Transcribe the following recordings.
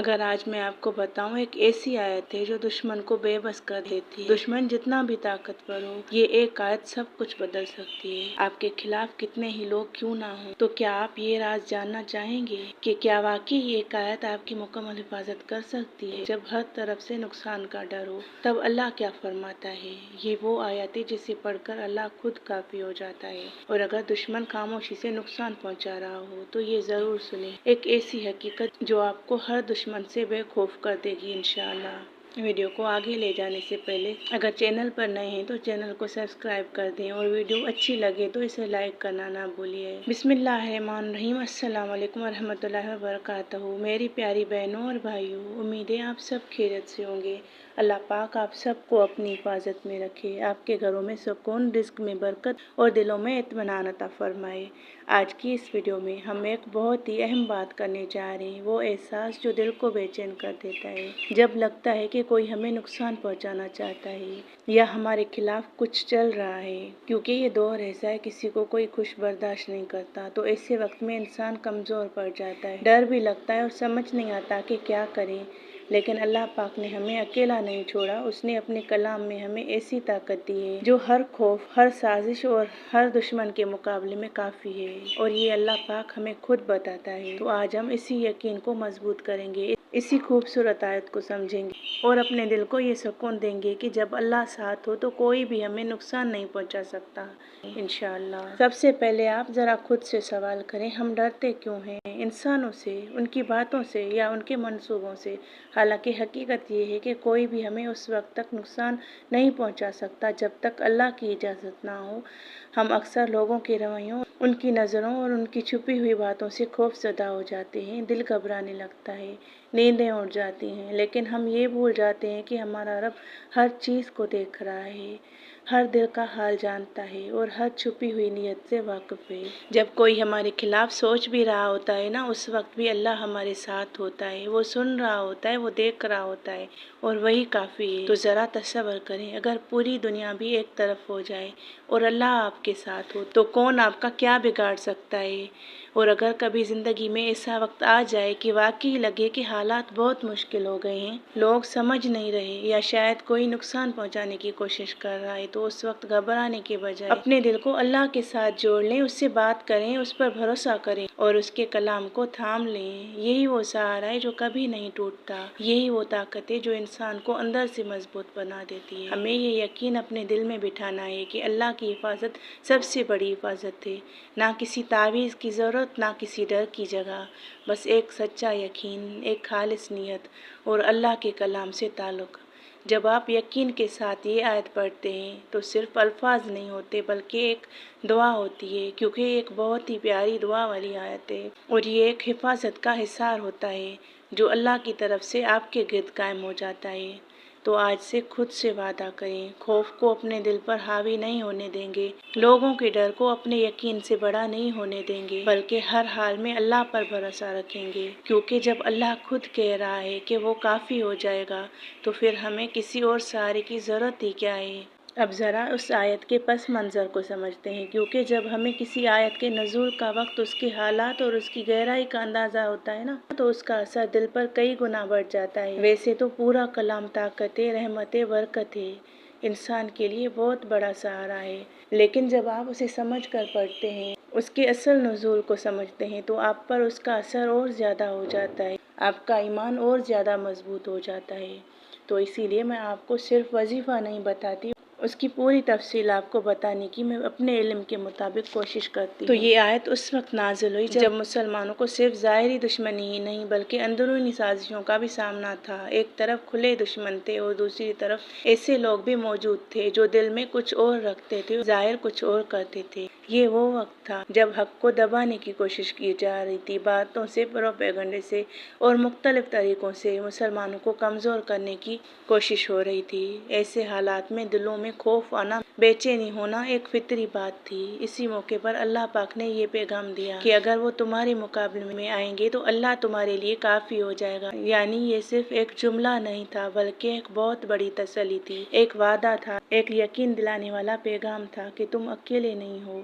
اگر آج میں آپ کو بتاؤں ایک ایسی آیت ہے جو دشمن کو بے بس کر دیتی ہے۔ دشمن جتنا بھی طاقتور ہو، یہ ایک آیت سب کچھ بدل سکتی ہے۔ آپ کے خلاف کتنے ہی لوگ کیوں نہ ہوں، تو کیا آپ یہ راز جاننا چاہیں گے کہ کیا واقعی یہ ایک آیت آپ کی مکمل حفاظت کر سکتی ہے؟ جب ہر طرف سے نقصان کا ڈر ہو، تب اللہ کیا فرماتا ہے؟ یہ وہ آیت ہے جسے پڑھ کر اللہ خود کافی ہو جاتا ہے، اور اگر دشمن خاموشی سے نقصان پہنچا رہا ہو تو یہ ضرور سنیں، ایک ایسی حقیقت جو آپ کو ہر دشمن سے بے خوف کر دے گی انشاءاللہ۔ ویڈیو کو آگے لے جانے سے پہلے اگر چینل پر نئے ہیں تو چینل کو سبسکرائب کر دیں، اور ویڈیو اچھی لگے تو اسے لائک کرنا نہ بھولیے۔ بسم اللہ الرحمن الرحیم۔ السلام علیکم ورحمۃ اللہ وبرکاتہ۔ میری پیاری بہنوں اور بھائیوں، امید ہے آپ سب خیریت سے ہوں گے۔ اللہ پاک آپ سب کو اپنی حفاظت میں رکھے، آپ کے گھروں میں سکون، رزق میں برکت اور دلوں میں اطمینان عطا فرمائے۔ آج کی اس ویڈیو میں ہم ایک بہت ہی اہم بات کرنے جا رہے ہیں، وہ احساس جو دل کو بے چین کر دیتا ہے جب لگتا ہے کہ کوئی ہمیں نقصان پہنچانا چاہتا ہے یا ہمارے خلاف کچھ چل رہا ہے، کیونکہ یہ دور ایسا ہے کسی کو کوئی خوش برداشت نہیں کرتا، تو ایسے وقت میں انسان کمزور پڑ جاتا ہے، ڈر بھی لگتا ہے اور سمجھ نہیں آتا کہ کیا کریں۔ لیکن اللہ پاک نے ہمیں اکیلا نہیں چھوڑا، اس نے اپنے کلام میں ہمیں ایسی طاقت دی ہے جو ہر خوف، ہر سازش اور ہر دشمن کے مقابلے میں کافی ہے، اور یہ اللہ پاک ہمیں خود بتاتا ہے۔ تو آج ہم اسی یقین کو مضبوط کریں گے، اسی خوبصورت آیت کو سمجھیں گے اور اپنے دل کو یہ سکون دیں گے کہ جب اللہ ساتھ ہو تو کوئی بھی ہمیں نقصان نہیں پہنچا سکتا انشاءاللہ۔ سب سے پہلے آپ ذرا خود سے سوال کریں، ہم ڈرتے کیوں ہیں انسانوں سے، ان کی باتوں سے یا ان کے منصوبوں سے؟ حالانکہ حقیقت یہ ہے کہ کوئی بھی ہمیں اس وقت تک نقصان نہیں پہنچا سکتا جب تک اللہ کی اجازت نہ ہو۔ ہم اکثر لوگوں کے رویوں، ان کی نظروں اور ان کی چھپی ہوئی باتوں سے خوف زدہ ہو جاتے ہیں، دل گھبرانے لگتا ہے، نیندیں اڑ جاتی ہیں، لیکن ہم یہ بھول جاتے ہیں کہ ہمارا رب ہر چیز کو دیکھ رہا ہے، ہر دل کا حال جانتا ہے اور ہر چھپی ہوئی نیت سے واقف ہے۔ جب کوئی ہمارے خلاف سوچ بھی رہا ہوتا ہے نا، اس وقت بھی اللہ ہمارے ساتھ ہوتا ہے، وہ سن رہا ہوتا ہے، وہ دیکھ رہا ہوتا ہے، اور وہی کافی ہے۔ تو ذرا تصور کریں، اگر پوری دنیا بھی ایک طرف ہو جائے اور اللہ آپ کے ساتھ ہو تو کون آپ کا کیا بگاڑ سکتا ہے؟ اور اگر کبھی زندگی میں ایسا وقت آ جائے کہ واقعی لگے کہ حالات بہت مشکل ہو گئے ہیں، لوگ سمجھ نہیں رہے یا شاید کوئی نقصان پہنچانے کی کوشش کر رہا ہے، تو اس وقت گھبرانے کے بجائے اپنے دل کو اللہ کے ساتھ جوڑ لیں، اس سے بات کریں، اس پر بھروسہ کریں اور اس کے کلام کو تھام لیں۔ یہی وہ سہارا ہے جو کبھی نہیں ٹوٹتا، یہی وہ طاقت ہے جو انسان کو اندر سے مضبوط بنا دیتی ہے۔ ہمیں یہ یقین اپنے دل میں بٹھانا ہے کہ اللہ کی حفاظت سب سے بڑی حفاظت ہے، نہ کسی تعویذ کی ضرورت، نہ کسی ڈر کی جگہ، بس ایک سچا یقین، ایک خالص نیت اور اللہ کے کلام سے تعلق۔ جب آپ یقین کے ساتھ یہ آیت پڑھتے ہیں تو صرف الفاظ نہیں ہوتے بلکہ ایک دعا ہوتی ہے، کیونکہ ایک بہت ہی پیاری دعا والی آیت ہے، اور یہ ایک حفاظت کا حصار ہوتا ہے جو اللہ کی طرف سے آپ کے گرد قائم ہو جاتا ہے۔ تو آج سے خود سے وعدہ کریں، خوف کو اپنے دل پر حاوی نہیں ہونے دیں گے، لوگوں کے ڈر کو اپنے یقین سے بڑا نہیں ہونے دیں گے، بلکہ ہر حال میں اللہ پر بھروسہ رکھیں گے، کیونکہ جب اللہ خود کہہ رہا ہے کہ وہ کافی ہو جائے گا تو پھر ہمیں کسی اور سہارے کی ضرورت ہی کیا ہے۔ اب ذرا اس آیت کے پس منظر کو سمجھتے ہیں، کیونکہ جب ہمیں کسی آیت کے نزول کا وقت، اس کے حالات اور اس کی گہرائی کا اندازہ ہوتا ہے نا، تو اس کا اثر دل پر کئی گنا بڑھ جاتا ہے۔ ویسے تو پورا کلام طاقت ہے، رحمت ہے، برکت ہے، انسان کے لیے بہت بڑا سہارا ہے، لیکن جب آپ اسے سمجھ کر پڑھتے ہیں، اس کے اصل نزول کو سمجھتے ہیں، تو آپ پر اس کا اثر اور زیادہ ہو جاتا ہے، آپ کا ایمان اور زیادہ مضبوط ہو جاتا ہے۔ تو اسی لیے میں آپ کو صرف وظیفہ نہیں بتاتی، اس کی پوری تفصیل آپ کو بتانے کی میں اپنے علم کے مطابق کوشش کرتی ہوں۔ تو یہ آیت اس وقت نازل ہوئی جب مسلمانوں کو صرف ظاہری دشمنی ہی نہیں بلکہ اندرونی سازشوں کا بھی سامنا تھا۔ ایک طرف کھلے دشمن تھے اور دوسری طرف ایسے لوگ بھی موجود تھے جو دل میں کچھ اور رکھتے تھے، ظاہر کچھ اور کرتے تھے۔ یہ وہ وقت تھا جب حق کو دبانے کی کوشش کی جا رہی تھی، باتوں سے، پروپیگنڈے سے اور مختلف طریقوں سے مسلمانوں کو کمزور کرنے کی کوشش ہو رہی تھی۔ ایسے حالات میں دلوں میں خوف آنا، بے چینی ہونا ایک فطری بات تھی۔ اسی موقع پر اللہ پاک نے یہ پیغام دیا کہ اگر وہ تمہارے مقابلے میں آئیں گے تو اللہ تمہارے لیے کافی ہو جائے گا۔ یعنی یہ صرف ایک جملہ نہیں تھا بلکہ ایک بہت بڑی تسلی تھی، ایک وعدہ تھا، ایک یقین دلانے والا پیغام تھا کہ تم اکیلے نہیں ہو،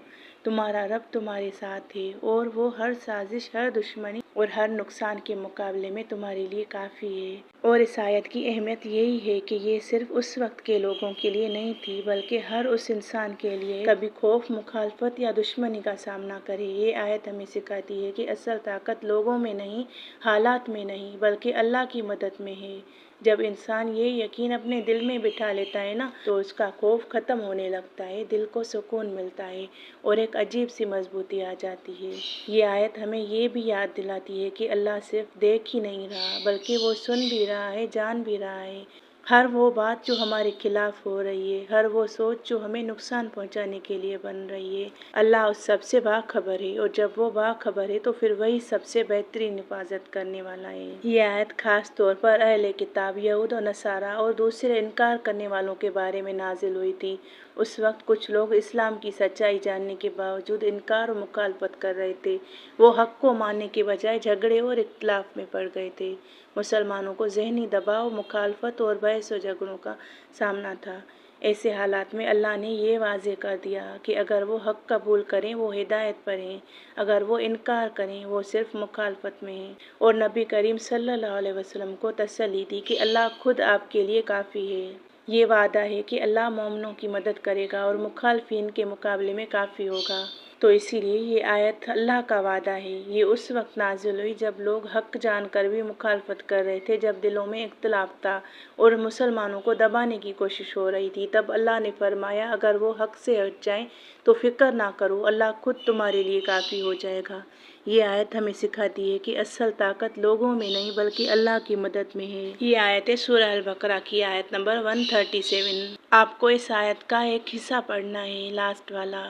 تمہارا رب تمہارے ساتھ ہے اور وہ ہر سازش، ہر دشمنی اور ہر نقصان کے مقابلے میں تمہارے لیے کافی ہے۔ اور اس آیت کی اہمیت یہی ہے کہ یہ صرف اس وقت کے لوگوں کے لیے نہیں تھی بلکہ ہر اس انسان کے لیے کبھی خوف، مخالفت یا دشمنی کا سامنا کرے۔ یہ آیت ہمیں سکھاتی ہے کہ اصل طاقت لوگوں میں نہیں، حالات میں نہیں بلکہ اللہ کی مدد میں ہے۔ جب انسان یہ یقین اپنے دل میں بٹھا لیتا ہے نا تو اس کا خوف ختم ہونے لگتا ہے، دل کو سکون ملتا ہے اور ایک عجیب سی مضبوطی آ جاتی ہے۔ یہ آیت ہمیں یہ بھی یاد دلاتی ہے کہ اللہ صرف دیکھ ہی نہیں رہا بلکہ وہ سن بھی رہا ہے، جان بھی رہا ہے۔ ہر وہ بات جو ہمارے خلاف ہو رہی ہے، ہر وہ سوچ جو ہمیں نقصان پہنچانے کے لیے بن رہی ہے، اللہ اس سب سے باخبر ہے، اور جب وہ باخبر ہے تو پھر وہی سب سے بہترین حفاظت کرنے والا ہے۔ یہ آیت خاص طور پر اہل کتاب، یہود و نصارہ اور دوسرے انکار کرنے والوں کے بارے میں نازل ہوئی تھی۔ اس وقت کچھ لوگ اسلام کی سچائی جاننے کے باوجود انکار و مخالفت کر رہے تھے۔ وہ حق کو ماننے کے بجائے جھگڑے اور اختلاف میں پڑ گئے تھے۔ مسلمانوں کو ذہنی دباؤ، مخالفت اور بحث و جھگڑوں کا سامنا تھا۔ ایسے حالات میں اللہ نے یہ واضح کر دیا کہ اگر وہ حق قبول کریں وہ ہدایت پر ہیں، اگر وہ انکار کریں وہ صرف مخالفت میں ہیں۔ اور نبی کریم صلی اللہ علیہ وسلم کو تسلی دی کہ اللہ خود آپ کے لیے کافی ہے۔ یہ وعدہ ہے کہ اللہ مومنوں کی مدد کرے گا اور مخالفین کے مقابلے میں کافی ہوگا۔ تو اسی لیے یہ آیت اللہ کا وعدہ ہے۔ یہ اس وقت نازل ہوئی جب لوگ حق جان کر بھی مخالفت کر رہے تھے، جب دلوں میں اختلاف تھا اور مسلمانوں کو دبانے کی کوشش ہو رہی تھی۔ تب اللہ نے فرمایا اگر وہ حق سے ہٹ جائیں تو فکر نہ کرو، اللہ خود تمہارے لیے کافی ہو جائے گا۔ یہ آیت ہمیں سکھاتی ہے کہ اصل طاقت لوگوں میں نہیں بلکہ اللہ کی مدد میں ہے۔ یہ آیت ہے سورہ البقرہ کی آیت نمبر 137۔ آپ کو اس آیت کا ایک حصہ پڑھنا ہے، لاسٹ والا۔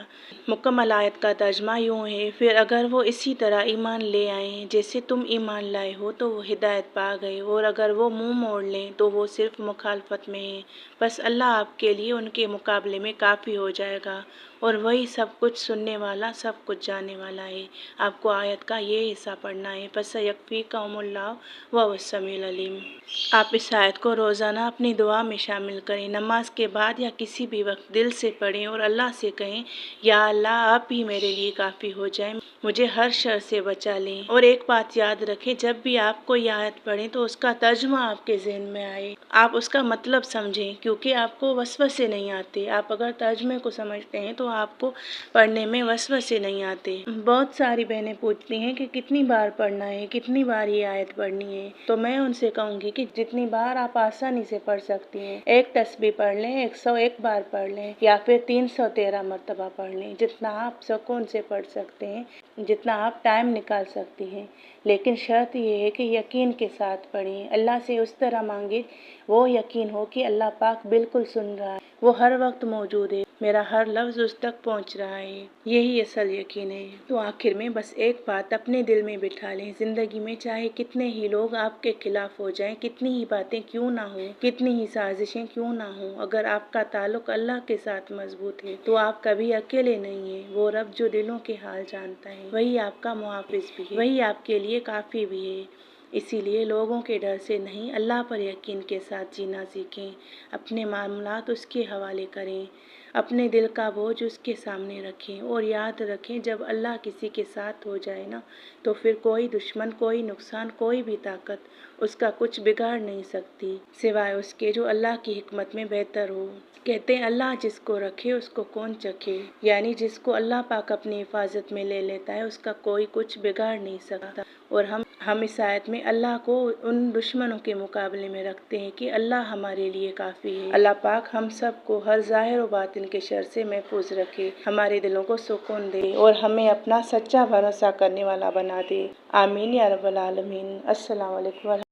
مکمل آیت کا ترجمہ یوں ہے، پھر اگر وہ اسی طرح ایمان لے آئیں جیسے تم ایمان لائے ہو تو وہ ہدایت پا گئے، اور اگر وہ منہ موڑ لیں تو وہ صرف مخالفت میں ہیں، بس اللہ آپ کے لیے ان کے مقابلے میں کافی ہو جائے گا، اور وہی سب کچھ سننے والا، سب کچھ جاننے والا ہے۔ آپ کو آیت کا یہ حصہ پڑھنا ہے، فَسَيَكْفِيكَهُمُ اللَّهُ وَهُوَ السَّمِيعُ الْعَلِيمُ۔ آپ اس آیت کو روزانہ اپنی دعا میں شامل کریں، نماز کے بعد یا کسی بھی وقت دل سے پڑھیں اور اللہ سے کہیں یا اللہ آپ ہی میرے لیے کافی ہو جائیں، مجھے ہر شر سے بچا لیں۔ اور ایک بات یاد رکھیں، جب بھی آپ کو یہ آیت پڑھیں تو اس کا ترجمہ آپ کے ذہن میں آئے، آپ اس کا مطلب سمجھیں، کیونکہ آپ کو وسوسے نہیں آتے۔ آپ اگر ترجمے کو سمجھتے ہیں تو آپ کو پڑھنے میں وسوسے نہیں آتے۔ بہت ساری بہنیں پوچھتی ہیں کہ کتنی بار پڑھنا ہے، کتنی بار یہ آیت پڑھنی ہے، تو میں ان سے کہوں گی کہ جتنی بار آپ آسانی سے پڑھ سکتی ہیں۔ ایک تسبیح پڑھ لیں، 101 بار پڑھ لیں، یا پھر 313 مرتبہ پڑھ لیں، جتنا آپ سکون سے پڑھ سکتے ہیں، جتنا آپ ٹائم نکال سکتی ہیں۔ لیکن شرط یہ ہے کہ یقین کے ساتھ پڑھیں، اللہ سے اس طرح مانگیں وہ یقین ہو کہ اللہ پاک بالکل سن رہا ہے، وہ ہر وقت موجود ہے، میرا ہر لفظ اس تک پہنچ رہا ہے، یہی اصل یقین ہے۔ تو آخر میں بس ایک بات اپنے دل میں بٹھا لیں، زندگی میں چاہے کتنے ہی لوگ آپ کے خلاف ہو جائیں، کتنی ہی باتیں کیوں نہ ہوں، کتنی ہی سازشیں کیوں نہ ہوں، اگر آپ کا تعلق اللہ کے ساتھ مضبوط ہے تو آپ کبھی اکیلے نہیں ہیں۔ وہ رب جو دلوں کے حال جانتا ہے وہی آپ کا محافظ بھی ہے، وہی آپ کے لیے کافی بھی ہے۔ اسی لیے لوگوں کے ڈر سے نہیں، اللہ پر یقین کے ساتھ جینا سیکھیں، اپنے معاملات اس کے حوالے کریں، اپنے دل کا بوجھ اس کے سامنے رکھیں، اور یاد رکھیں جب اللہ کسی کے ساتھ ہو جائے نا تو پھر کوئی دشمن، کوئی نقصان، کوئی بھی طاقت اس کا کچھ بگاڑ نہیں سکتی، سوائے اس کے جو اللہ کی حکمت میں بہتر ہو۔ کہتے ہیں اللہ جس کو رکھے اس کو کون چکھے، یعنی جس کو اللہ پاک اپنی حفاظت میں لے لیتا ہے اس کا کوئی کچھ بگاڑ نہیں سکتا۔ اور ہم اس آیت میں اللہ کو ان دشمنوں کے مقابلے میں رکھتے ہیں کہ اللہ ہمارے لیے کافی ہے۔ اللہ پاک ہم سب کو ہر ظاہر و باطن کے شر سے محفوظ رکھے، ہمارے دلوں کو سکون دے اور ہمیں اپنا سچا بھروسہ کرنے والا بنا دے۔ آمین یا رب العالمین۔ السلام علیکم۔